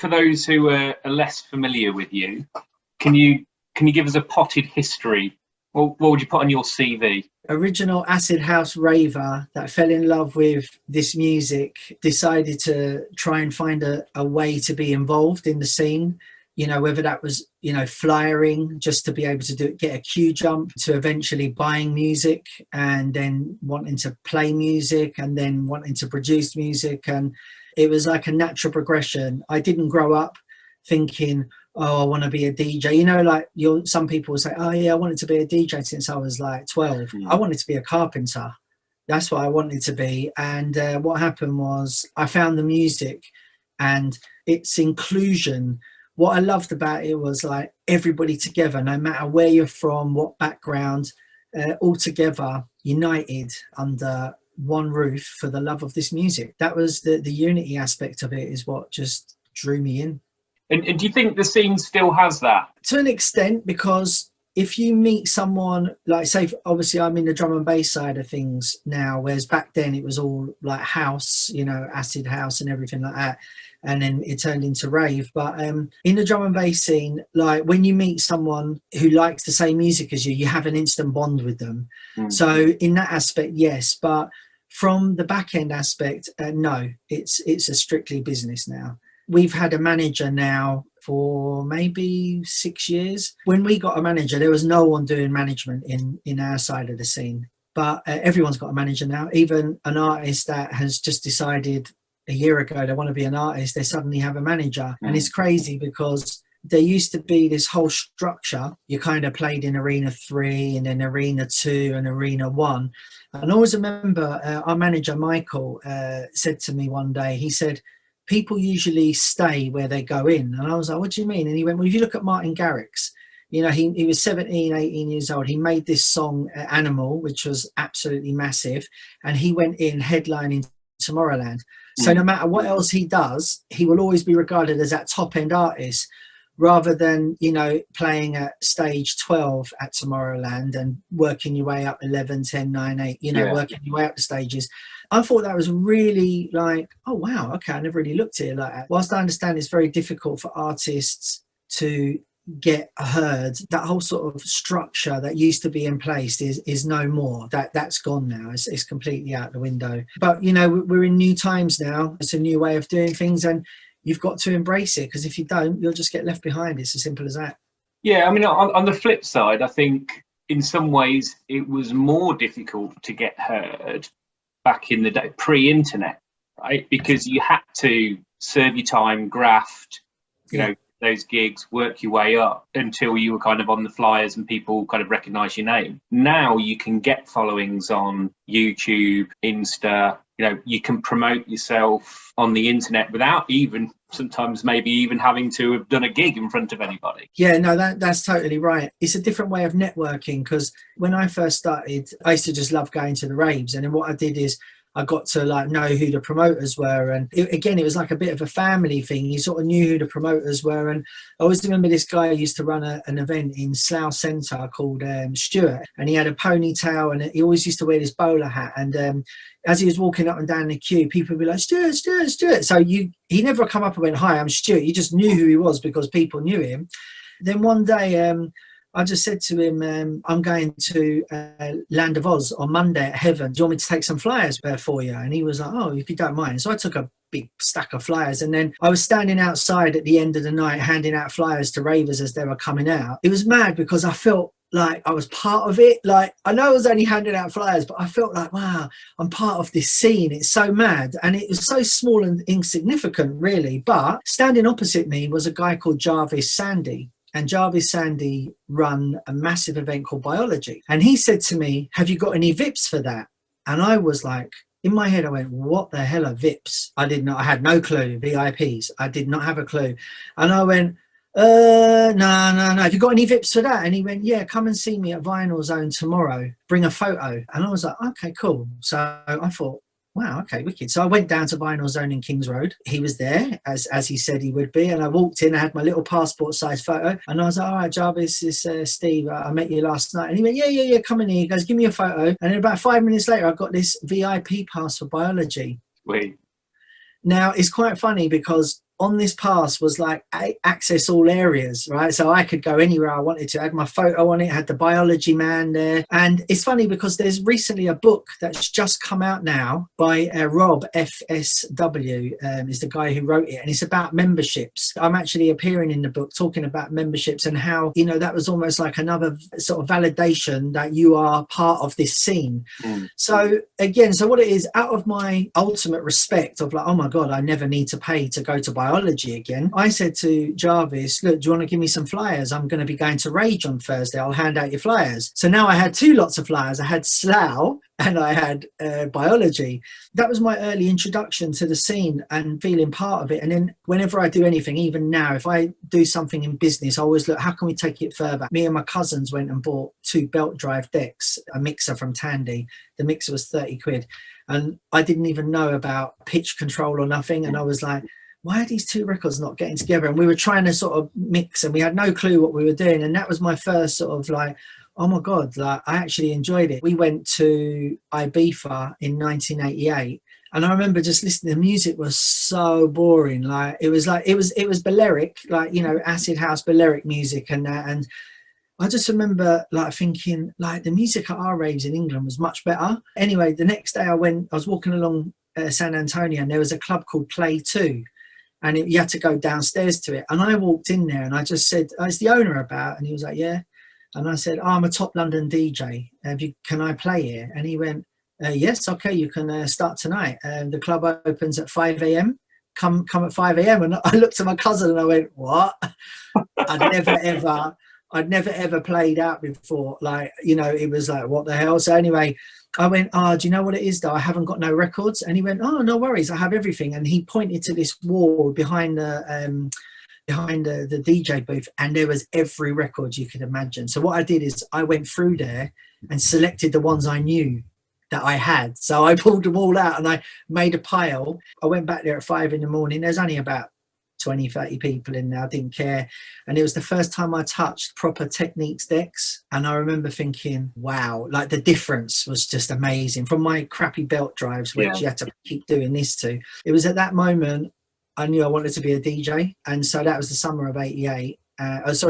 for those who are less familiar with you, can you give us a potted history? What would you put on your CV? Original acid house raver that fell in love with this music, decided to try and find a way to be involved in the scene, you know, whether that was, you know, flyering just to be able to get a queue jump, to eventually buying music and then wanting to play music and then wanting to produce music. And it was like a natural progression. I didn't grow up thinking, oh, I want to be a DJ. You know, like some people will say, oh yeah, I wanted to be a DJ since I was like 12. I wanted to be a carpenter. That's what I wanted to be. And what happened was I found the music and its inclusion. What I loved about it was like everybody together, no matter where you're from, what background, all together, united under one roof for the love of this music. That was the unity aspect of it, is what just drew me in. And do you think the scene still has that? To an extent, because if you meet someone, like say, obviously I'm in the drum and bass side of things now, whereas back then it was all like house, you know, acid house and everything like that. And then it turned into rave. But in the drum and bass scene, like when you meet someone who likes the same music as you have an instant bond with them. So in that aspect, yes. But from the back end aspect, no, it's a strictly business now. We've had a manager now for maybe 6 years. When we got a manager, there was no one doing management in our side of the scene. But everyone's got a manager now. Even an artist that has just decided a year ago they want to be an artist, they suddenly have a manager. And it's crazy because there used to be this whole structure. You kind of played in Arena 3 and then Arena 2 and Arena 1. And I always remember our manager, Michael, said to me one day, he said, people usually stay where they go in. And I was like, what do you mean? And he went, well, if you look at Martin Garrix, you know, he was 17, 18 years old. He made this song, Animal, which was absolutely massive. And he went in headlining Tomorrowland. So no matter what else he does, he will always be regarded as that top end artist, rather than, you know, playing at stage 12 at Tomorrowland and working your way up 11, 10, 9, 8, you know, working your way up the stages. I thought that was really like, oh, wow, okay, I never really looked at it like that. Whilst I understand it's very difficult for artists to get heard, that whole sort of structure that used to be in place is no more. That's gone now. It's completely out the window. But, you know, we're in new times now. It's a new way of doing things, and you've got to embrace it, because if you don't, you'll just get left behind. It's as simple as that. Yeah, I mean, on the flip side, I think in some ways it was more difficult to get heard back in the day, pre-internet, right? Because you had to serve your time, graft, you know, those gigs, work your way up until you were kind of on the flyers and people kind of recognize your name. Now you can get followings on YouTube, Insta, you know, you can promote yourself on the internet without even sometimes maybe even having to have done a gig in front of anybody. Yeah, no, that's totally right. It's a different way of networking, because when I first started, I used to just love going to the raves. And then what I did is I got to like know who the promoters were, and it was like a bit of a family thing. You sort of knew who the promoters were. And I always remember this guy who used to run an event in Slough Centre called Stuart, and he had a ponytail and he always used to wear this bowler hat. And as he was walking up and down the queue, people would be like, Stuart, Stuart, Stuart. So he never come up and went, hi, I'm Stuart. You just knew who he was because people knew him. Then one day, I just said to him, I'm going to Land of Oz on Monday at Heaven. Do you want me to take some flyers for you? And he was like, oh, if you don't mind. So I took a big stack of flyers, and then I was standing outside at the end of the night handing out flyers to ravers as they were coming out. It was mad because I felt like I was part of it. Like, I know I was only handing out flyers, but I felt like, wow, I'm part of this scene. It's so mad. And it was so small and insignificant, really. But standing opposite me was a guy called Jarvis Sandy. And Jarvis Sandy run a massive event called Biology. And he said to me, have you got any VIPs for that? And I was like, in my head, I went, what the hell are VIPs? I had no clue. VIPs. I did not have a clue. And I went, no. Have you got any VIPs for that? And he went, yeah, come and see me at Vinyl Zone tomorrow. Bring a photo. And I was like, okay, cool. So I thought, wow, okay, wicked. So I went down to Vinyl Zone in Kings Road. He was there, as he said he would be. And I walked in, I had my little passport size photo. And I was like, all right, Jarvis, this is Steve. I met you last night. And he went, yeah, come in here. He goes, give me a photo. And then about 5 minutes later, I got this VIP pass for Biology. Wait. Now, it's quite funny because on this pass was like access all areas, right? So I could go anywhere I wanted to. I had my photo on it, had the biology man there. And it's funny because there's recently a book that's just come out now by Rob FSW, is the guy who wrote it. And it's about memberships. I'm actually appearing in the book talking about memberships and how, you know, that was almost like another sort of validation that you are part of this scene. So again, so what it is, out of my ultimate respect of like, oh my God, I never need to pay to go to biology again, I said to Jarvis, look, do you want to give me some flyers? I'm going to be going to Rage on Thursday. I'll hand out your flyers. So now I had two lots of flyers. I had Slough and I had biology. That was my early introduction to the scene and feeling part of it. And then whenever I do anything, even now, if I do something in business, I always look, how can we take it further? Me and my cousins went and bought 2 belt drive decks, a mixer from Tandy. The mixer was 30 quid. And I didn't even know about pitch control or nothing. And I was like, why are these 2 records not getting together? And we were trying to sort of mix and we had no clue what we were doing. And that was my first sort of like, oh my God, like I actually enjoyed it. We went to Ibiza in 1988. And I remember just listening, the music was so boring. Like it was Balearic, like, you know, acid house, Balearic music and that. And I just remember like thinking like the music at our raves in England was much better. Anyway, the next day I was walking along San Antonio and there was a club called Play 2. And you had to go downstairs to it. And I walked in there and I just said, oh, is the owner about? And he was like, yeah. And I said, oh, I'm a top London DJ. Can I play here? And he went, yes, okay, you can start tonight. The club opens at 5 a.m. Come at 5 a.m. And I looked at my cousin and I went, what? I'd never ever played out before. Like, you know, it was like, what the hell? So anyway, I went, oh, do you know what it is though? I haven't got no records. And he went, oh, no worries, I have everything. And he pointed to this wall behind the DJ booth, and there was every record you could imagine. So what I did is I went through there and selected the ones I knew that I had. So I pulled them all out and I made a pile. I went back there at 5 in the morning. There's only about 20, 30 people in there. I didn't care. And it was the first time I touched proper Techniques decks. And I remember thinking, wow, like the difference was just amazing from my crappy belt drives, which you had to keep doing this to. It was at that moment I knew I wanted to be a DJ. And so that was the summer of 88.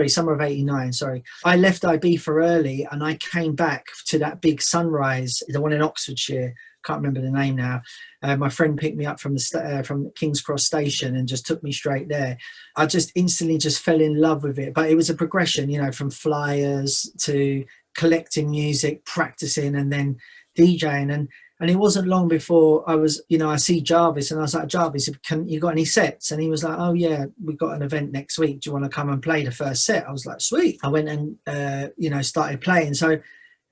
Summer of 89, sorry. I left Ibiza early and I came back to that big Sunrise, the one in Oxfordshire. Can't remember the name now. My friend picked me up from King's Cross station and just took me straight there. I just instantly just fell in love with it. But it was a progression, you know, from flyers to collecting music, practicing, and then DJing. And it wasn't long before I was, you know, I see Jarvis and I was like, Jarvis, you got any sets? And he was like, oh yeah, we've got an event next week. Do you want to come and play the first set? I was like, sweet. I went and, you know, started playing. So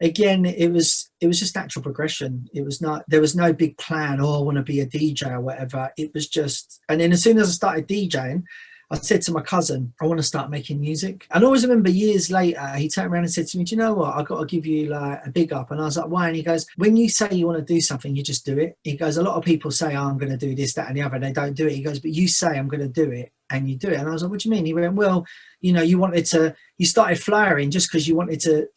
again, it was just natural progression. There was no big plan, oh, I want to be a DJ or whatever. It was just, and then as soon as I started DJing, I said to my cousin, I want to start making music. And I always remember years later, he turned around and said to me, do you know what? I've got to give you like a big up. And I was like, why? And he goes, when you say you want to do something, you just do it. He goes, a lot of people say, oh, I'm going to do this, that, and the other, and they don't do it. He goes, but you say I'm going to do it, and you do it. And I was like, what do you mean? He went, well, you know, you started flyering just because you wanted to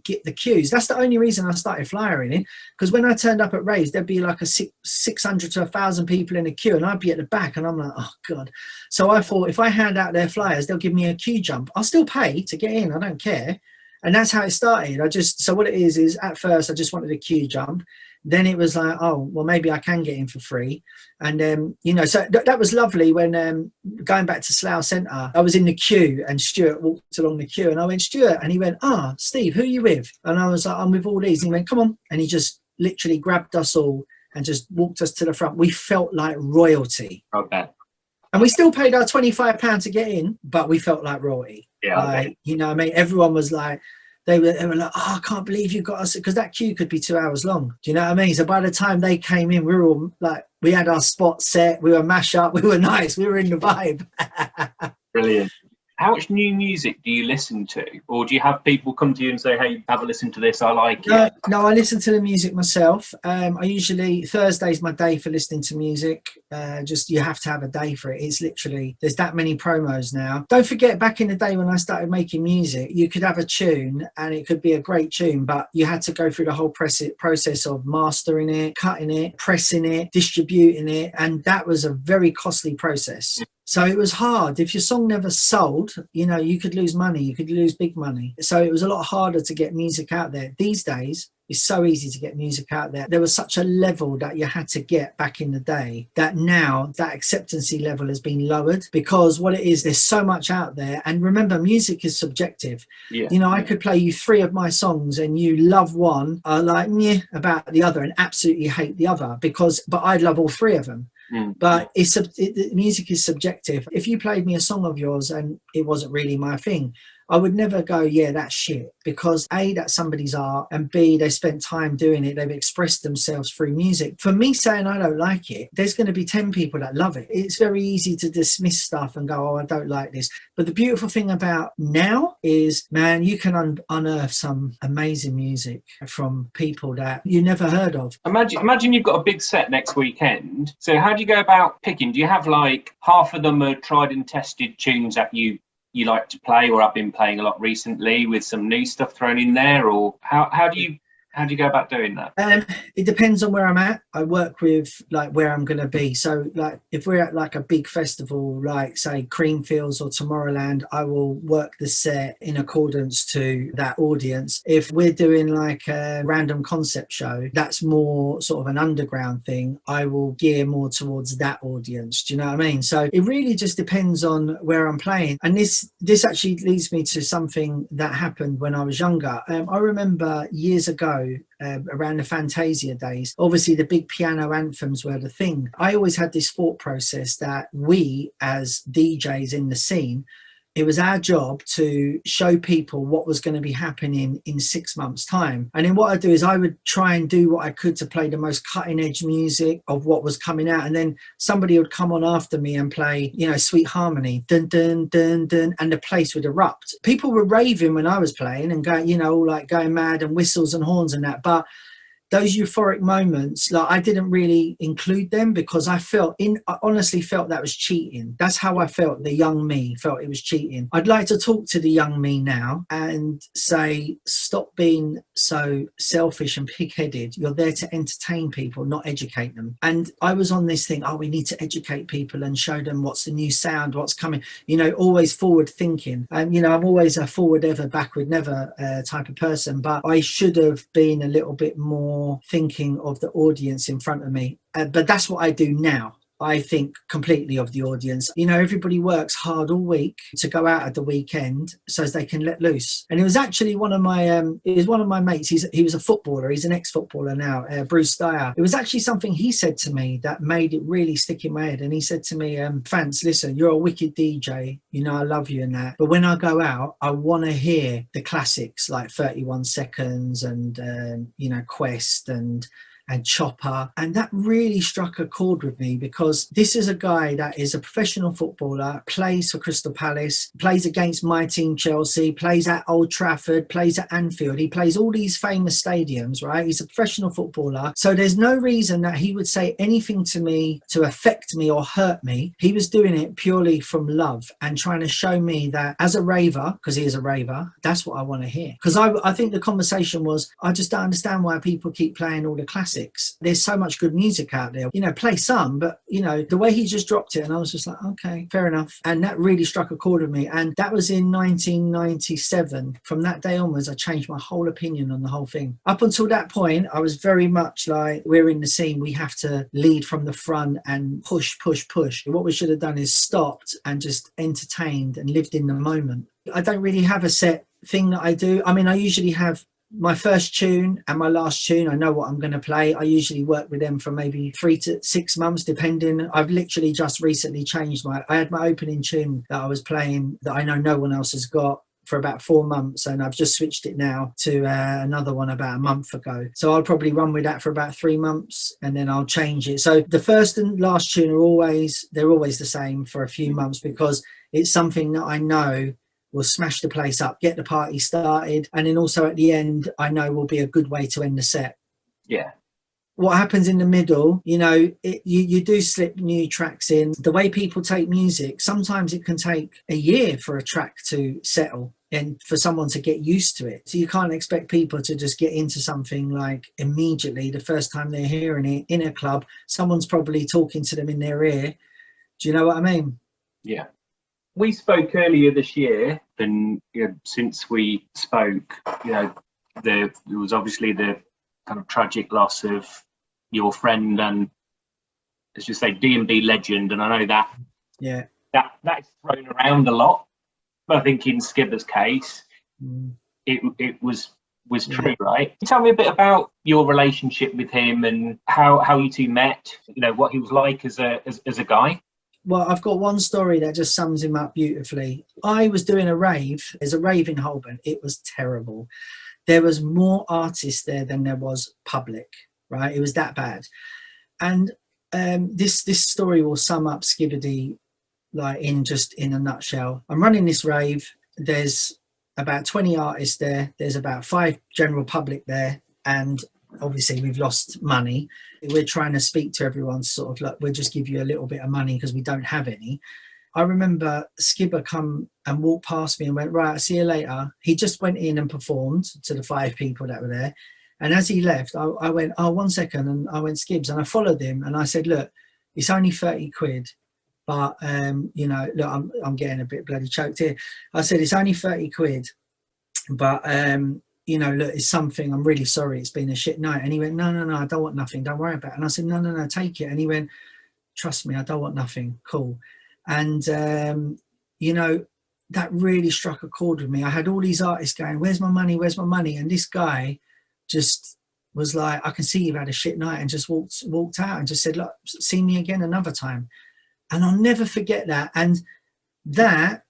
get the cues. That's the only reason I started flyering in, because when I turned up at raves, there'd be like 600 to 1,000 people in a queue and I'd be at the back and I'm like, oh God. So I thought if I hand out their flyers, they'll give me a queue jump. I'll still pay to get in, I don't care. And that's how it started. So what it is at first I just wanted a queue jump. Then it was like, oh, well, maybe I can get in for free. And, you know, so that was lovely when going back to Slough Centre, I was in the queue and Stuart walked along the queue and I went, Stuart, and he went, Steve, who are you with? And I was like, I'm with all these. And he went, come on. And he just literally grabbed us all and just walked us to the front. We felt like royalty. Okay. And we still paid our £25 to get in, but we felt like royalty. Yeah. Okay. You know what I mean? Everyone was like, they were like, oh, I can't believe you got us, because that queue could be 2 hours long. Do you know what I mean? So by the time they came in, we were all like, we had our spot set, we were mash up, we were nice, we were in the vibe. Brilliant. How much new music do you listen to? Or do you have people come to you and say, hey, have a listen to this, I like it? No, I listen to the music myself. Thursday's my day for listening to music. Just you have to have a day for it. It's literally, there's that many promos now. Don't forget, back in the day when I started making music, you could have a tune and it could be a great tune, but you had to go through the whole process of mastering it, cutting it, pressing it, distributing it. And that was a very costly process. So it was hard. If your song never sold, you know, you could lose money, you could lose big money. So it was a lot harder to get music out there. These days, it's so easy to get music out there. There was such a level that you had to get back in the day that now that acceptancy level has been lowered, because what it is, there's so much out there. And remember, music is subjective. Yeah. You know, I could play you 3 of my songs and you love one, like meh about the other, and absolutely hate the other, but I love all 3 of them. But music is subjective. If you played me a song of yours and it wasn't really my thing, I would never go, yeah, that's shit, because A, that's somebody's art, and B, they spent time doing it. They've expressed themselves through music. For me saying I don't like it, there's going to be 10 people that love it. It's very easy to dismiss stuff and go, oh, I don't like this. But the beautiful thing about now is, man, you can unearth some amazing music from people that you never heard of. Imagine you've got a big set next weekend. So how do you go about picking? Do you have like half of them are tried and tested tunes that you like to play, or I've been playing a lot recently with some new stuff thrown in there, or how do you go about doing that? It depends on where I'm at. I work with like where I'm going to be. So like if we're at like a big festival, like say Creamfields or Tomorrowland, I will work the set in accordance to that audience. If we're doing like a random concept show, that's more sort of an underground thing, I will gear more towards that audience. Do you know what I mean? So it really just depends on where I'm playing. And this actually leads me to something that happened when I was younger. I remember years ago, around the Phantasy days, obviously the big piano anthems were the thing. I always had this thought process that we as DJs in the scene, it was our job to show people what was going to be happening in 6 months' time. And then what I'd do is I would try and do what I could to play the most cutting edge music of what was coming out. And then somebody would come on after me and play, you know, Sweet Harmony, dun, dun, dun, dun, and the place would erupt. People were raving when I was playing and going, you know, like going mad and whistles and horns and that. But those euphoric moments, like I didn't really include them because I honestly felt that was cheating. That's how I felt. The young me felt it was cheating. I'd like to talk to the young me now and say, stop being so selfish and pig-headed. You're there to entertain people, not educate them. And I was on this thing, oh, we need to educate people and show them what's the new sound, what's coming, you know, always forward thinking. And, you know, I'm always a forward ever, backward never type of person, but I should have been a little bit more thinking of the audience in front of me. But that's what I do now. I think completely of the audience. You know, everybody works hard all week to go out at the weekend so as they can let loose. And it was actually one of my mates. He was a footballer. He's an ex-footballer now, Bruce Dyer. It was actually something he said to me that made it really stick in my head. And he said to me, Fants, listen, you're a wicked DJ. You know, I love you and that. But when I go out, I want to hear the classics like 31 Seconds and, you know, Quest and Chopper. And that really struck a chord with me, because this is a guy that is a professional footballer, plays for Crystal Palace, plays against my team Chelsea, plays at Old Trafford, plays at Anfield. He plays all these famous stadiums, right? He's a professional footballer. So there's no reason that he would say anything to me to affect me or hurt me. He was doing it purely from love and trying to show me that as a raver, because he is a raver, that's what I want to hear. Because I think the conversation was, I just don't understand why people keep playing all the classics. There's so much good music out there, you know, play some, but you know, the way he just dropped it, and I was just like, okay, fair enough. And that really struck a chord with me. And that was in 1997. From that day onwards, I changed my whole opinion on the whole thing. Up until that point, I was very much like, we're in the scene, we have to lead from the front and push, push, push. What we should have done is stopped and just entertained and lived in the moment. I don't really have a set thing that I do. I mean, I usually have my first tune and my last tune. I know what I'm going to play. I usually work with them for maybe 3 to 6 months, depending. I've literally just recently changed I had my opening tune that I was playing that I know no one else has got for about 4 months, and I've just switched it now to another one about a month ago. So I'll probably run with that for about 3 months and then I'll change it. So the first and last tune they're always the same for a few months, because it's something that I know will smash the place up, get the party started, and then also at the end, I know will be a good way to end the set. Yeah. What happens in the middle, you know, you do slip new tracks in. The way people take music, sometimes it can take a year for a track to settle and for someone to get used to it. So you can't expect people to just get into something like immediately the first time they're hearing it in a club. Someone's probably talking to them in their ear. Do you know what I mean? Yeah. We spoke earlier this year, and since we spoke, there was obviously the kind of tragic loss of your friend and, let's just say, D&B legend. And I know that that's thrown around a lot, but I think in Skibber's case, it was true, right? Tell me a bit about your relationship with him and how you two met. What he was like as a guy. Well, I've got one story that just sums him up beautifully. I was doing a rave. There's a rave in Holborn. It was terrible. There was more artists there than there was public, right? It was that bad. And this story will sum up Skibbity like in a nutshell. I'm running this rave. There's about 20 artists there. There's about 5 general public there. And obviously we've lost money. We're trying to speak to everyone, sort of like, we'll just give you a little bit of money because we don't have any. I remember Skibber come and walked past me and went, right, I'll see you later. He just went in and performed to the 5 people that were there. And as he left, I went, oh, 1 second. And I went, Skibbs, and I followed him and I said, look, it's only 30 quid. But, look, I'm getting a bit bloody choked here. I said, it's only 30 quid. But, look, it's something, I'm really sorry, it's been a shit night. And he went, no, I don't want nothing, don't worry about it. And I said, no, take it. And he went, trust me, I don't want nothing, cool. And, that really struck a chord with me. I had all these artists going, where's my money, where's my money? And this guy just was like, I can see you've had a shit night, and just walked out and just said, look, see me again another time. And I'll never forget that. And that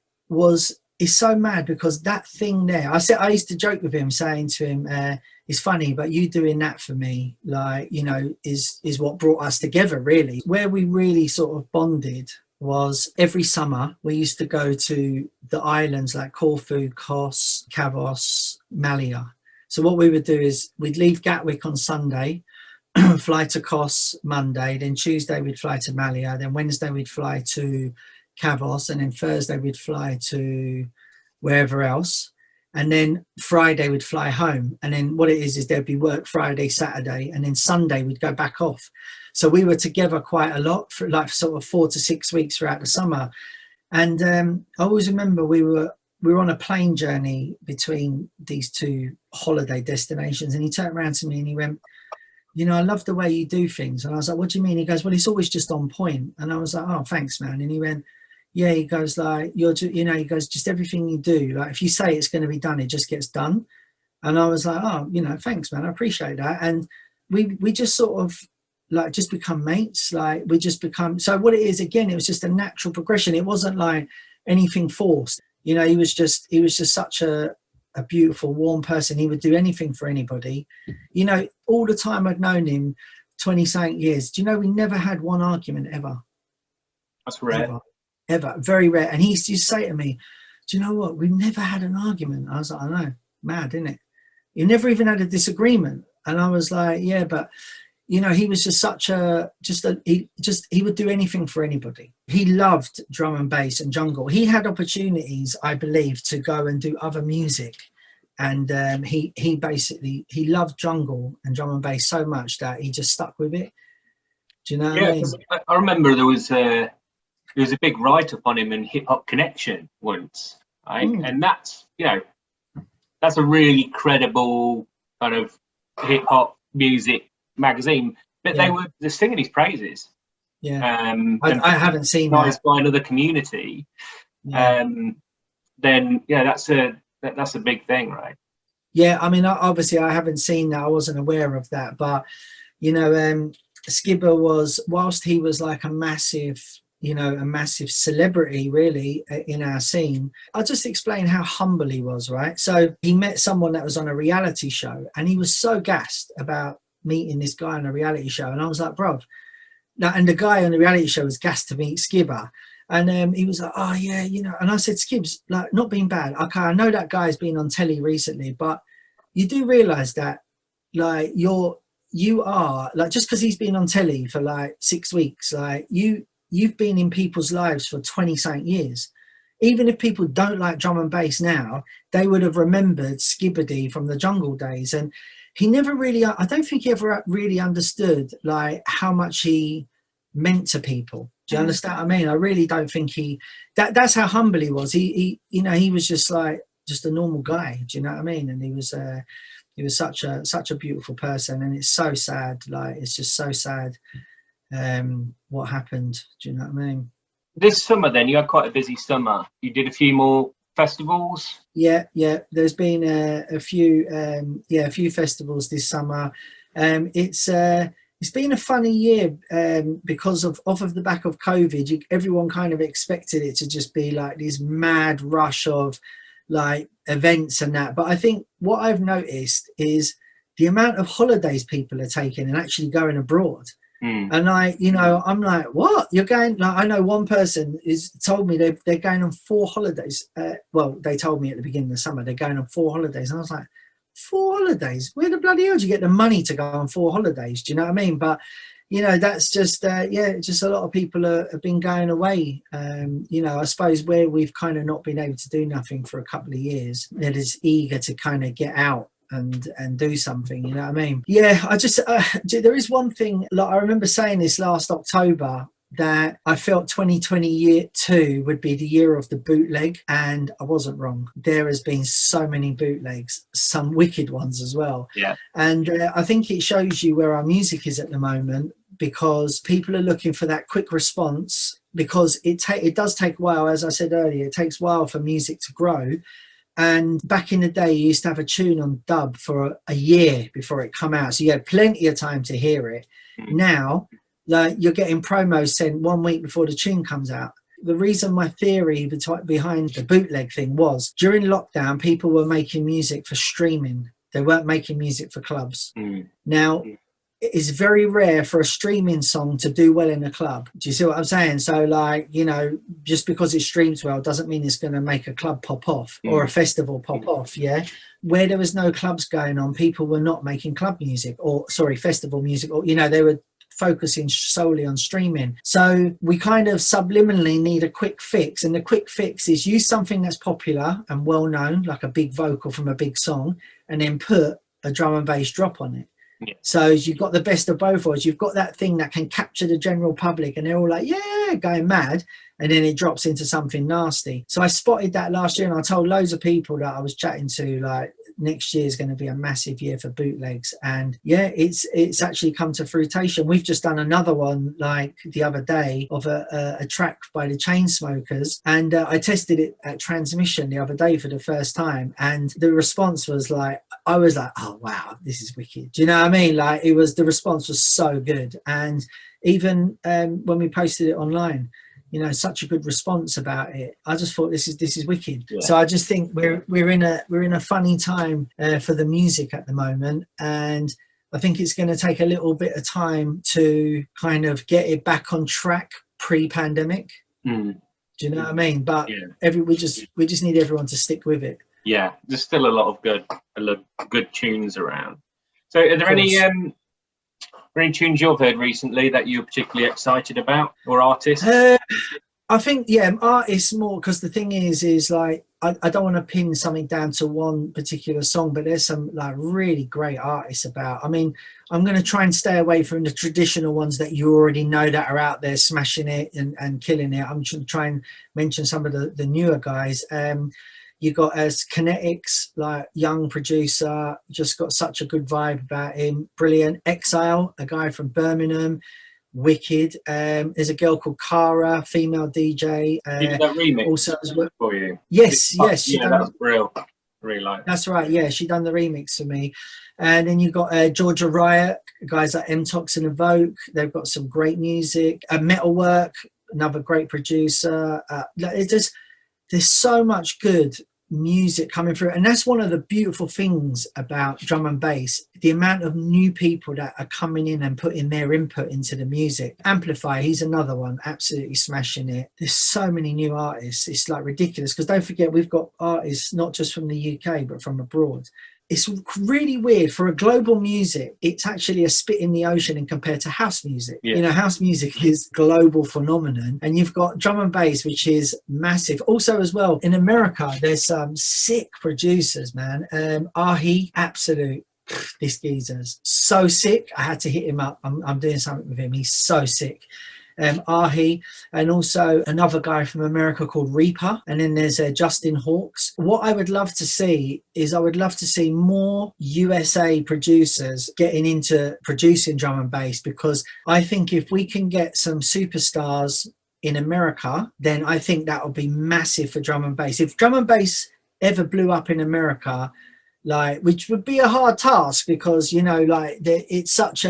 is so mad, because that thing there, I used to joke with him, saying to him, it's funny, but you doing that for me, like, is what brought us together, really. Where we really sort of bonded was every summer we used to go to the islands like Corfu, Kos, Kavos, Malia. So what we would do is we'd leave Gatwick on Sunday, fly to Kos Monday, then Tuesday we'd fly to Malia, then Wednesday we'd fly to Kavos, and then Thursday we'd fly to wherever else, and then Friday we'd fly home. And then what it is there'd be work Friday, Saturday, and then Sunday we'd go back off. So we were together quite a lot for like sort of 4 to 6 weeks throughout the summer. And I always remember we were on a plane journey between these 2 holiday destinations, and he turned around to me and he went, I love the way you do things. And I was like, what do you mean? He goes, well, it's always just on point. And I was like, oh, thanks, man. And he went, yeah, he goes, like, he goes, just everything you do, like, if you say it's going to be done, it just gets done. And I was like, oh, thanks, man, I appreciate that. And we just sort of like just become mates. Like, we just become, so what it is, again, it was just a natural progression. It wasn't like anything forced. He was just such a beautiful, warm person. He would do anything for anybody. All the time I'd known him, 20-something years, do you know, we never had one argument ever. That's rare. Ever. Very rare. And he used to say to me, do you know what, we've never had an argument. I was like, I know, mad, isn't it? You never even had a disagreement. And I was like, yeah, but he was just he would do anything for anybody. He loved drum and bass and jungle. He had opportunities, I believe, to go and do other music. And he loved jungle and drum and bass so much that he just stuck with it. Do you know what I mean? I remember there was a big write-up on him in Hip Hop Connection once, right? And that's a really credible kind of hip hop music magazine, but they were just singing his praises. I haven't seen that by another community. Then that's a big thing, right? I mean, obviously I haven't seen that, I wasn't aware of that, but Skibber was, whilst he was like a massive celebrity really in our scene, I'll just explain how humble he was, right? So he met someone that was on a reality show, and he was so gassed about meeting this guy on a reality show. And I was like, bro, and the guy on the reality show was gassed to meet Skibber. And he was like, oh yeah, and I said, Skibbs, like, not being bad, okay, I know that guy's been on telly recently, but you do realize that, like, you are like, just because he's been on telly for like 6 weeks, like, you've been in people's lives for 20-something years. Even if people don't like drum and bass now, they would have remembered Skibbity from the jungle days. And he never really, I don't think he ever really understood like how much he meant to people. Do you understand what I mean? I really don't think that's how humble he was. He you know, he was just like just a normal guy. Do you know what I mean? And he was such a beautiful person, and it's so sad. Like, it's just so sad what happened. Do you know what I mean? This summer, then, you had quite a busy summer. You did a few more festivals. Yeah. There's been a few festivals this summer. It's been a funny year because off of the back of COVID. Everyone kind of expected it to just be like this mad rush of like events and that. But I think what I've noticed is the amount of holidays people are taking and actually going abroad. And I'm like, what? You're going? Like, I know one person told me they're going on 4 holidays. Well, they told me at the beginning of the summer they're going on 4 holidays, and I was like, 4 holidays? Where the bloody hell do you get the money to go on 4 holidays? Do you know what I mean? But that's just just a lot of people have been going away. I suppose where we've kind of not been able to do nothing for a couple of years, they're just eager to kind of get out and do something, you know what I mean? Yeah, I just there is one thing, like I remember saying this last October, that I felt 2022 would be the year of the bootleg, and I wasn't wrong. There has been so many bootlegs, some wicked ones as well. Yeah. And I think it shows you where our music is at the moment, because people are looking for that quick response, because it does take a while. As I said earlier, it takes a while for music to grow. And back in the day, you used to have a tune on dub for a year before it come out, so you had plenty of time to hear it. Now, like, you're getting promos sent 1 week before the tune comes out. The reason my theory behind the bootleg thing was, during lockdown, people were making music for streaming. They weren't making music for clubs. Now, it's very rare for a streaming song to do well in a club. Do you see what I'm saying? So, like, just because it streams well doesn't mean it's going to make a club pop off or a festival pop off. Yeah. Where there was no clubs going on, people were not making club music, festival music, or, they were focusing solely on streaming. So we kind of subliminally need a quick fix. And the quick fix is use something that's popular and well known, like a big vocal from a big song, and then put a drum and bass drop on it. Yeah. So you've got the best of both worlds. You've got that thing that can capture the general public, and they're all like, yeah, going mad. And then it drops into something nasty. So I spotted that last year, and I told loads of people that I was chatting to, like, next year is going to be a massive year for bootlegs. And yeah, it's actually come to fruition. We've just done another one, like the other day, of a track by the Chainsmokers, and I tested it at Transmission the other day for the first time, and the response was like, I was like, oh wow, this is wicked. Do you know what I mean? Like, the response was so good. And even when we posted it online, such a good response about it. I just thought this is wicked. Yeah. So I just think we're in a funny time for the music at the moment, and I think it's going to take a little bit of time to kind of get it back on track pre-pandemic. Do you know what I mean? But we just need everyone to stick with it. Yeah, there's still a lot of good tunes around. So are there any tunes you've heard recently that you're particularly excited about, or artists? I think, artists more, because the thing is like, I don't want to pin something down to one particular song, but there's some like really great artists about. I mean, I'm going to try and stay away from the traditional ones that you already know that are out there smashing it and killing it. I'm going to try and mention some of the newer guys. You got Kinetics, like young producer, just got such a good vibe about him. Brilliant. Exile, a guy from Birmingham, wicked. There's a girl called Cara, female DJ. You did that remix also as well for you? Yes. Yeah, that's real. Really like. That's right. Yeah, she done the remix for me. And then you got Georgia Riot, guys like M-Tox and Evoke. They've got some great music. Metalwork, another great producer. There's so much good music coming through, and that's one of the beautiful things about drum and bass, the amount of new people that are coming in and putting their input into the music. Amplify, he's another one, absolutely smashing it. There's so many new artists, it's like ridiculous, because don't forget, we've got artists not just from the UK but from abroad. It's really weird. For a global music, it's actually a spit in the ocean in compared to house music. Yeah. House music is global phenomenon, and you've got drum and bass, which is massive. Also as well, in America, there's some sick producers, man. Ahi, absolute, this geezer's so sick. I had to hit him up. I'm doing something with him. He's so sick. Ahi, and also another guy from America called Reaper. And then there's Justin Hawkes. What I would love to see is I would love to see more USA producers getting into producing drum and bass, because I think if we can get some superstars in America, then I think that would be massive for drum and bass. If drum and bass ever blew up in America, like, which would be a hard task, because it's such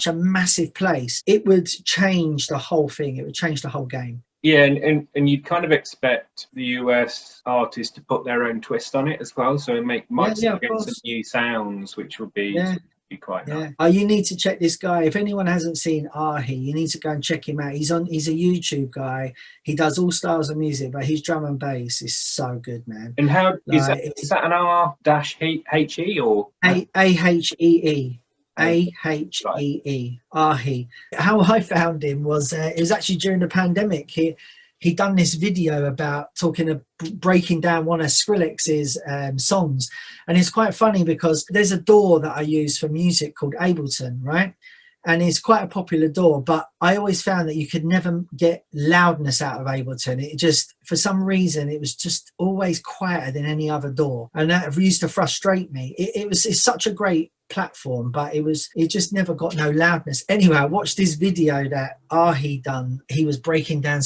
a massive place, it would change the whole thing. It would change the whole game. Yeah, and you'd kind of expect the US artists to put their own twist on it as well, so might get some new sounds, which would be quite nice. You need to check this guy. If anyone hasn't seen Ahi, you need to go and check him out. He's a YouTube guy. He does all styles of music, but his drum and bass is so good, man. And how is that an R-H-E or A-H-E-E? A-H-E-E, Ahi. How I found him was it was actually during the pandemic. He done this video about breaking down one of Skrillex's songs, and it's quite funny because there's a DAW that I use for music called Ableton, right? And it's quite a popular DAW, but I always found that you could never get loudness out of Ableton. It just, for some reason, it was just always quieter than any other DAW, and that used to frustrate me. It's such a great platform, but it just never got no loudness. Anyway, I watched this video that Ahi done. He was breaking down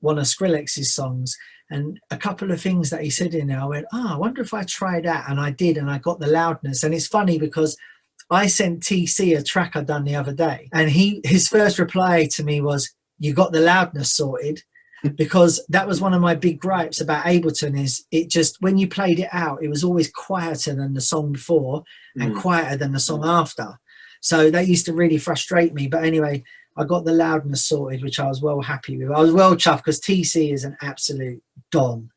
one of Skrillex's songs, and a couple of things that he said in there, I went, I wonder if I try that, and I did, and I got the loudness. And it's funny because I sent TC a track I done the other day, and his first reply to me was, "You got the loudness sorted." Because that was one of my big gripes about Ableton, is it just, when you played it out, it was always quieter than the song before and quieter than the song after. So that used to really frustrate me. But anyway, I got the loudness sorted, which I was well happy with. I was well chuffed because TC is an absolute don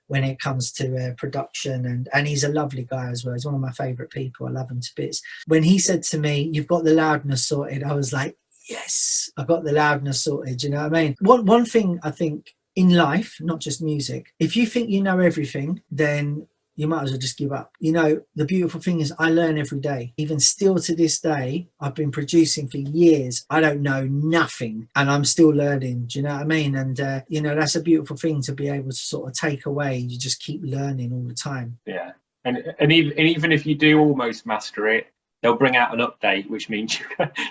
when it comes to production, and he's a lovely guy as well. He's one of my favorite people. I love him to bits. When he said to me, "You've got the loudness sorted," I was like, yes, I got the loudness sorted. You know what I mean? One thing I think in life, not just music, if you think you know everything, then you might as well just give up. The beautiful thing is I learn every day. Even still to this day, I've been producing for years. I don't know nothing, and I'm still learning. Do you know what I mean? And that's a beautiful thing to be able to sort of take away. You just keep learning all the time. Yeah, and even if you do almost master it, they'll bring out an update, which means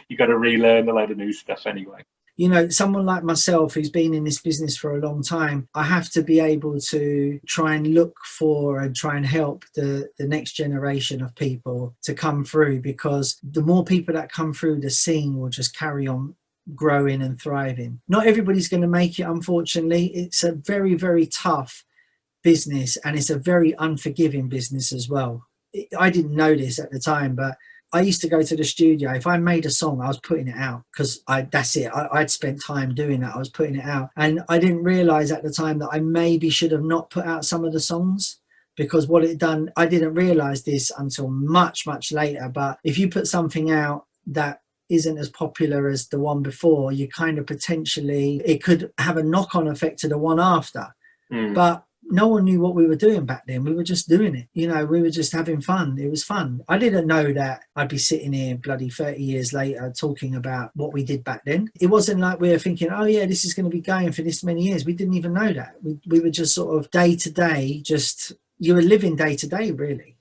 you got to relearn a load of new stuff anyway. Someone like myself who's been in this business for a long time, I have to be able to try and look for and try and help the next generation of people to come through, because the more people that come through, the scene will just carry on growing and thriving. Not everybody's going to make it, unfortunately. It's a very, very tough business, and it's a very unforgiving business as well. I didn't know this at the time, but I used to go to the studio. If I made a song, I was putting it out, because that's it. I'd spent time doing that. I was putting it out. And I didn't realize at the time that I maybe should have not put out some of the songs, because what it done, I didn't realize this until much, much later. But if you put something out that isn't as popular as the one before, you kind of potentially, it could have a knock-on effect to the one after. But no one knew what we were doing back then. We were just doing it. We were just having fun. It was fun. I didn't know that I'd be sitting here bloody 30 years later talking about what we did back then. It wasn't like we were thinking, oh yeah, this is going to be going for this many years. We didn't even know that. We were just sort of day to day, you were living day to day, really.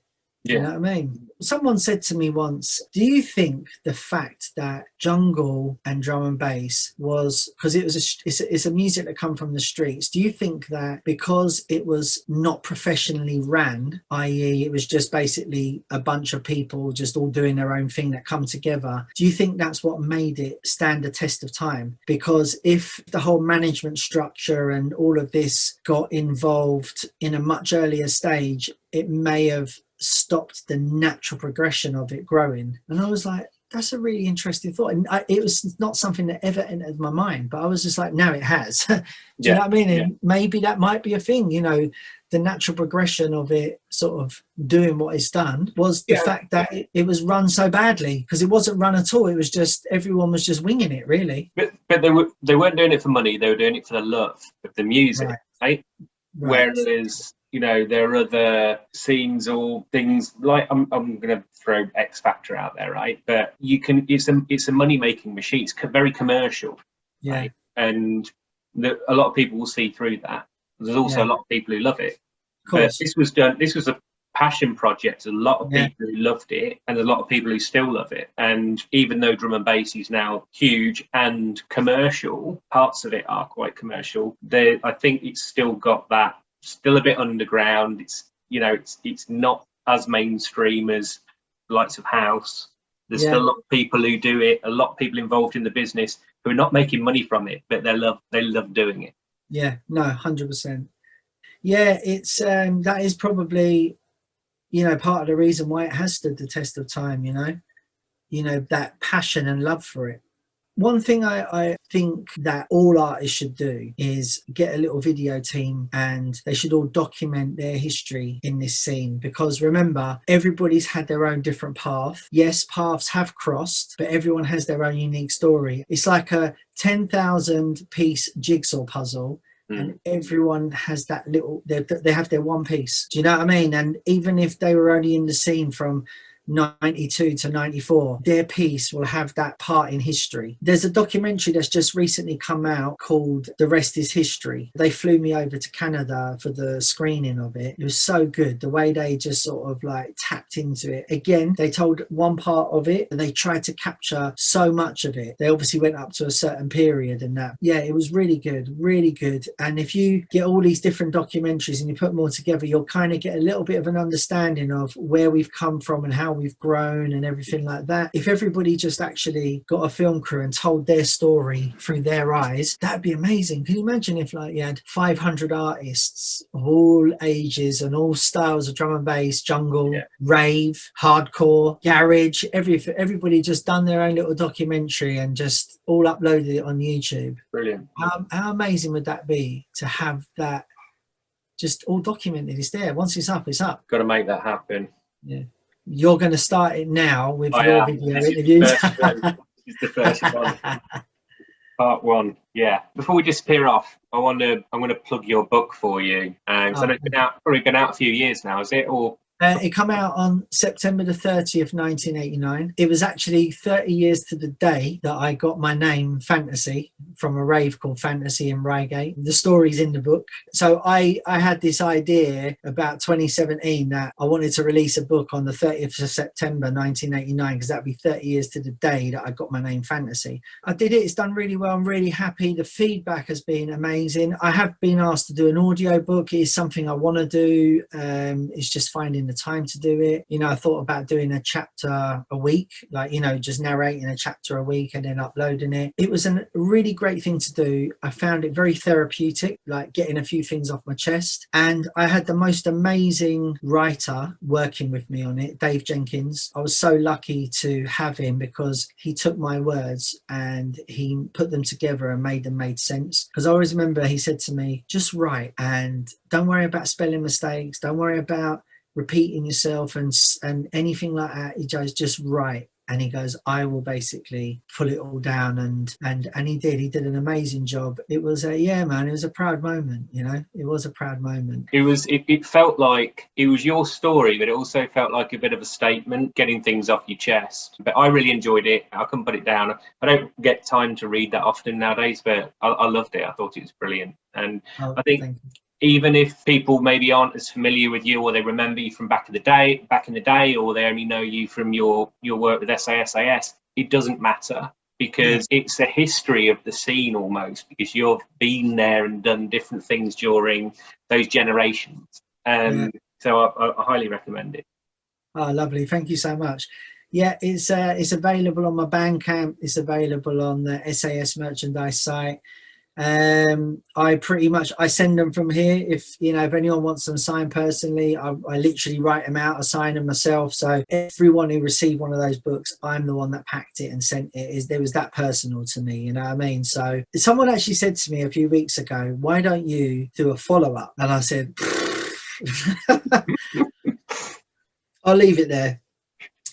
You know what I mean? Someone said to me once, do you think the fact that jungle and drum and bass was, because it's a music that come from the streets, do you think that because it was not professionally ran, i.e. it was just basically a bunch of people just all doing their own thing that come together, do you think that's what made it stand the test of time? Because if the whole management structure and all of this got involved in a much earlier stage, it may have stopped the natural progression of it growing. And I was like, that's a really interesting thought. And it was not something that ever entered my mind, but I was just like, now it has. Do you know what I mean? And maybe that might be a thing, the natural progression of it sort of doing what it's done was the fact that it was run so badly, because it wasn't run at all. It was just, everyone was just winging it, really. But they weren't doing it for money. They were doing it for the love of the music, right? Whereas there are other scenes or things like, I'm going to throw X Factor out there, right? But it's a money making machine. It's very commercial. Yeah. right? And a lot of people will see through that. There's also Yeah. a lot of people who love it, Of but course. this was a passion project. A lot of Yeah. people who loved it, and a lot of people who still love it. And even though drum and bass is now huge and commercial, parts of it are quite commercial. I think it's still got that, still a bit underground. It's not as mainstream as the likes of house. There's Yeah. still a lot of people who do it, a lot of people involved in the business who are not making money from it, but they love doing it. Yeah. No, 100%. Yeah, it's that is probably, part of the reason why it has stood the test of time, that passion and love for it. One thing I think that all artists should do is get a little video team, and they should all document their history in this scene, because remember, everybody's had their own different path. Yes, paths have crossed, but everyone has their own unique story. It's like a 10,000 piece jigsaw puzzle, and everyone has that little, they have their one piece. Do you know what I mean? And even if they were only in the scene from 92 to 94, their piece will have that part in history. There's a documentary that's just recently come out called The Rest is History. They flew me over to Canada for the screening of it. It was so good, the way they just sort of like tapped into it. Again, they told one part of it and they tried to capture so much of it. They obviously went up to a certain period, and that, yeah, it was really good, really good. And if you get all these different documentaries and you put them all together, you'll kind of get a little bit of an understanding of where we've come from and how we've grown and everything like that. If everybody just actually got a film crew and told their story through their eyes, that'd be amazing. Can you imagine if like you had 500 artists of all ages and all styles of drum and bass, jungle, rave, hardcore, garage, everybody just done their own little documentary and just all uploaded it on YouTube? Brilliant. How amazing would that be to have that just all documented? It's there. Once it's up, it's up. Got to make that happen. Yeah. You're going to start it now with your video this interviews. This is the first one. Part one. Yeah. Before we disappear off, I'm going to plug your book for you. So it's probably been out a few years now, is it? Or it came out on September the 30th, 1989. It was actually 30 years to the day that I got my name Phantasy from a rave called Phantasy in Reigate. The story's in the book. So I had this idea about 2017 that I wanted to release a book on the 30th of September 1989, because that'd be 30 years to the day that I got my name Phantasy. I did it. It's done really well. I'm really happy. The feedback has been amazing. I have been asked to do an audio book. It is something I want to do. It's just finding the time to do it. I thought about doing a chapter a week, like, just narrating a chapter a week and then uploading it. It was a really great thing to do. I found it very therapeutic, like getting a few things off my chest. And I had the most amazing writer working with me on it, Dave Jenkins. I was so lucky to have him, because he took my words and he put them together and made them make sense. Because I always remember he said to me, just write and don't worry about spelling mistakes. Don't worry about repeating yourself and anything like that. He goes, just write. And he goes, I will basically pull it all down. And he did an amazing job. It was it was a proud moment. It was a proud moment. It felt like it was your story, but it also felt like a bit of a statement, getting things off your chest. But I really enjoyed it. I couldn't put it down. I don't get time to read that often nowadays, but I loved it. I thought it was brilliant. And I think even if people maybe aren't as familiar with you, or they remember you from back in the day, or they only know you from your work with SAS, it doesn't matter, because it's a history of the scene almost, because you've been there and done different things during those generations. So I highly recommend it. Oh, lovely. Thank you so much. Yeah, it's available on my Bandcamp. It's available on the SAS merchandise site. I send them from here. If anyone wants them signed personally, I literally write them out, I sign them myself. So everyone who received one of those books, I'm the one that packed it and sent it. It was that personal to me, you know what I mean? So someone actually said to me a few weeks ago, why don't you do a follow-up? And I said, I'll leave it there.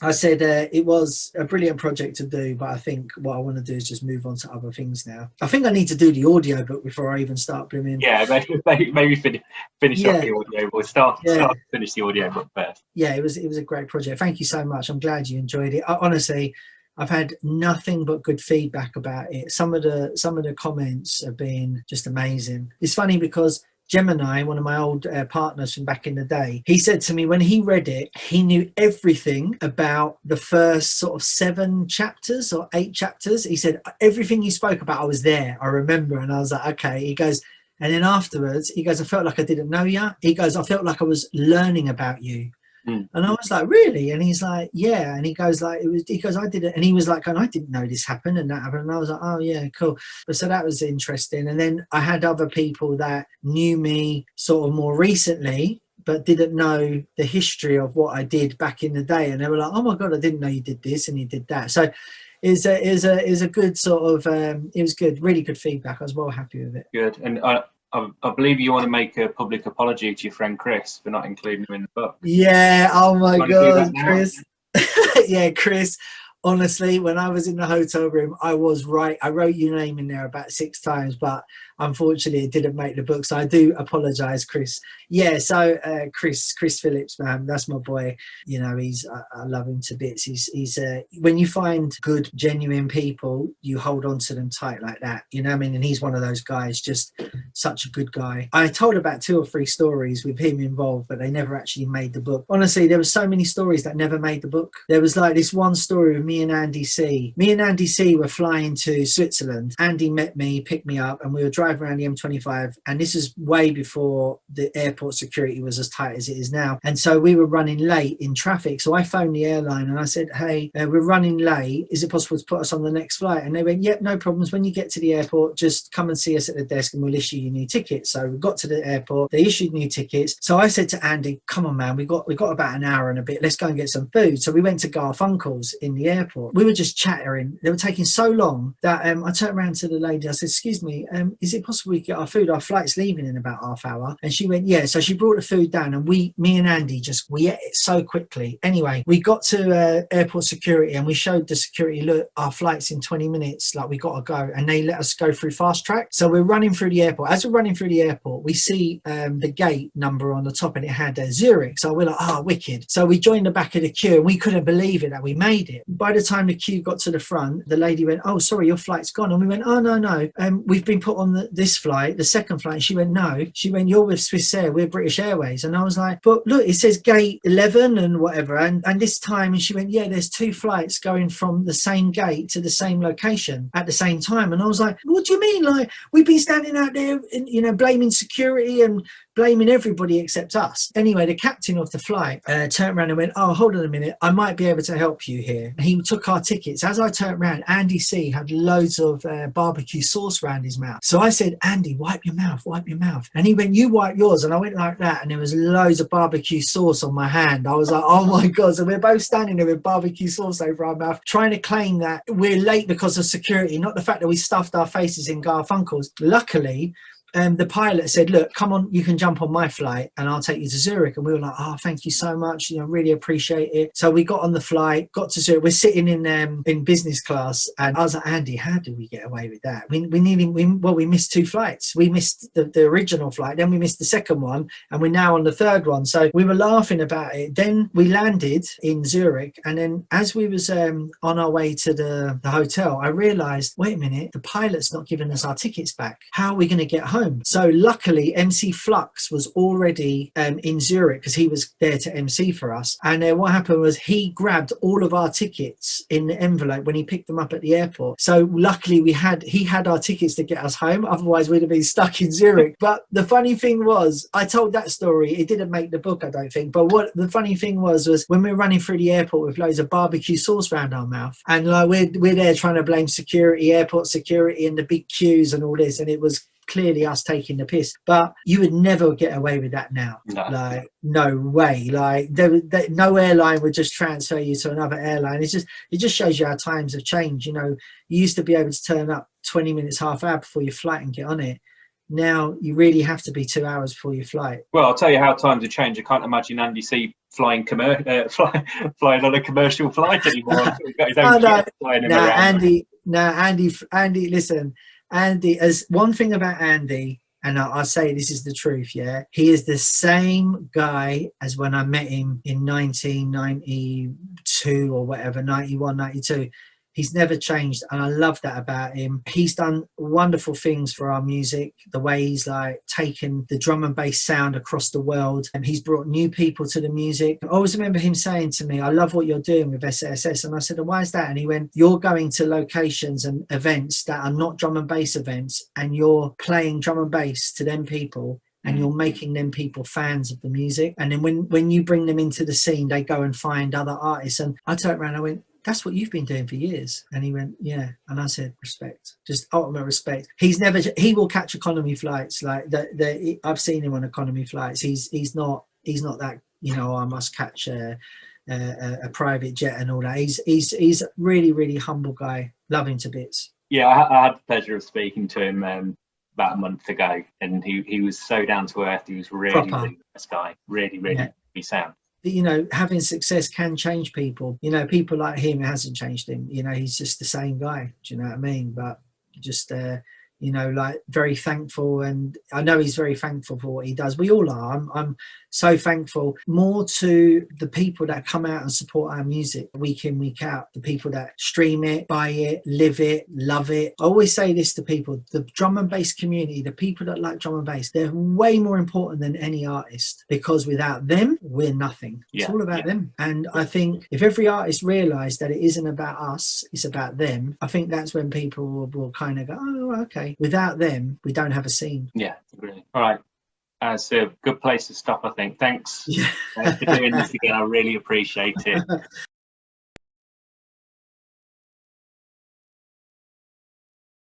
I said it was a brilliant project to do, but I think what I want to do is just move on to other things now. I think I need to do the audio book before I even start blooming. Yeah, maybe finish off the audio, or finish the audio book first. Yeah, it was a great project. Thank you so much. I'm glad you enjoyed it. Honestly, I've had nothing but good feedback about it. Some of the comments have been just amazing. It's funny because Gemini, one of my old partners from back in the day, he said to me when he read it, he knew everything about the first sort of 7 chapters or 8 chapters. He said, everything you spoke about, I was there, I remember. And I was like, okay. He goes, and then afterwards, he goes, I felt like I didn't know you. He goes, I felt like I was learning about you. And I was like, really? And he's like, yeah. And he goes like, he goes, I did it. And he was like, and I didn't know this happened and that happened. And I was like, oh yeah, cool. But so that was interesting. And then I had other people that knew me sort of more recently, but didn't know the history of what I did back in the day. And they were like, oh my God, I didn't know you did this and you did that. So is a good sort of, it was good, really good feedback. I was well happy with it. Good. And I believe you want to make a public apology to your friend Chris for not including him in the book. Yeah, oh my God, Chris. Yeah, Chris. Honestly, when I was in the hotel room, I was right. I wrote your name in there about 6 times, but unfortunately it didn't make the book. So I do apologize, Chris. Yeah, so Chris Phillips, man, that's my boy. You know, I love him to bits. He's when you find good, genuine people, you hold on to them tight like that. You know what I mean? And he's one of those guys, just such a good guy. I told about 2 or 3 stories with him involved, but they never actually made the book. Honestly, there were so many stories that never made the book. There was like this one story with me and Andy C. Me and Andy C were flying to Switzerland. Andy met me, picked me up, and we were driving around the M25. And this is way before the airport security was as tight as it is now. And so we were running late in traffic. So I phoned the airline and I said, hey, we're running late. Is it possible to put us on the next flight? And they went, yep, no problems. When you get to the airport, just come and see us at the desk and we'll issue you new tickets. So we got to the airport. They issued new tickets. So I said to Andy, come on, man, we got about an hour and a bit. Let's go and get some food. So we went to Garfunkel's in the airport. We were just chattering. They were taking so long that I turned around to the lady. I said, excuse me, is it possible we get our food? Our flight's leaving in about half hour. And she went, yeah. So she brought the food down and me and Andy we ate it so quickly. Anyway, we got to airport security and we showed the security, look, our flight's in 20 minutes. Like, we got to go. And they let us go through fast track. So we're running through the airport. As we're running through the airport, we see the gate number on the top and it had Zurich. So we're like, oh, wicked. So we joined the back of the queue and we couldn't believe it that we made it. By the time the queue got to the front, the lady went, oh, sorry, your flight's gone. And we went, oh, no. We've been put on this flight, the second flight. And she went, no. She went, you're with Swiss Air, we're British Airways. And I was like, but look, it says gate 11 and whatever. And this time, and she went, yeah, there's 2 flights going from the same gate to the same location at the same time. And I was like, what do you mean? Like, we've been standing out there, and, you know, blaming security and blaming everybody except us. Anyway, the captain of the flight turned around and went, oh, hold on a minute, I might be able to help you here. He took our tickets. As I turned around, Andy C had loads of barbecue sauce around his mouth. So I said, Andy, wipe your mouth. And he went, you wipe yours. And I went like that, and there was loads of barbecue sauce on my hand. I was like, oh my God. So we're both standing there with barbecue sauce over our mouth, trying to claim that we're late because of security, not the fact that we stuffed our faces in Garfunkel's. Luckily, the pilot said, look, come on, you can jump on my flight and I'll take you to Zurich. And we were like, oh, thank you so much, you know, really appreciate it. So we got on the flight, got to Zurich. We're sitting in business class, and I was like, Andy, how did we get away with that? We missed 2 flights. We missed the original flight, then we missed the second one, and we're now on the third one. So we were laughing about it. Then we landed in Zurich, and then as we was on our way to the hotel, I realized, wait a minute, the pilot's not giving us our tickets back. How are we going to get home? So luckily, MC Flux was already in Zurich because he was there to MC for us. And what happened was he grabbed all of our tickets in the envelope when he picked them up at the airport. So luckily, he had our tickets to get us home. Otherwise, we'd have been stuck in Zurich. But the funny thing was, I told that story. It didn't make the book, I don't think. But what the funny thing was when we were running through the airport with loads of barbecue sauce around our mouth, and like we're there trying to blame security, airport security, and the big queues and all this, and it was clearly us taking the piss. But you would never get away with that now. No. Like, no way. Like, no airline would just transfer you to another airline. It just shows you how times have changed. You know, you used to be able to turn up 20 minutes, half hour before your flight and get on it. Now you really have to be 2 hours before your flight. Well, I'll tell you how times have changed. I can't imagine Andy C flying on a commercial flight anymore. He's got his own flying him around. Andy, listen. Andy, as one thing about Andy, and I'll say this is the truth, yeah, he is the same guy as when I met him in 1992 or whatever, 91, 92. He's never changed, and I love that about him. He's done wonderful things for our music, the way he's like taken the drum and bass sound across the world, and he's brought new people to the music. I always remember him saying to me, I love what you're doing with SSS. And I said, why is that? And he went, you're going to locations and events that are not drum and bass events, and you're playing drum and bass to them people, and you're making them people fans of the music. And then when you bring them into the scene, they go and find other artists. And I turned around and I went, that's what you've been doing for years. And he went, yeah. And I said, respect, just ultimate respect. He will catch economy flights. Like I've seen him on economy flights. He's not that, you know, I must catch a private jet and all that. He's a really, really humble guy. Love him to bits. Yeah, I had the pleasure of speaking to him about a month ago, and he was so down to earth. He was really nice guy, really sound. You know, having success can change people. You know, people like him, it hasn't changed him. You know, he's just the same guy. Do you know what I mean? But just, you know, like very thankful. And I know he's very thankful for what he does. We all are. I'm so thankful more to the people that come out and support our music week in, week out, the people that stream it, buy it, live it, love it. I always say this to people, the drum and bass community, the people that like drum and bass, they're way more important than any artist, because without them, we're nothing. It's all about them. And I think if every artist realised that it isn't about us, it's about them, I think that's when people will kind of go, oh, okay. Without them, we don't have a scene. Yeah, really. All right. It's a good place to stop, I think. Thanks for doing this again. I really appreciate it.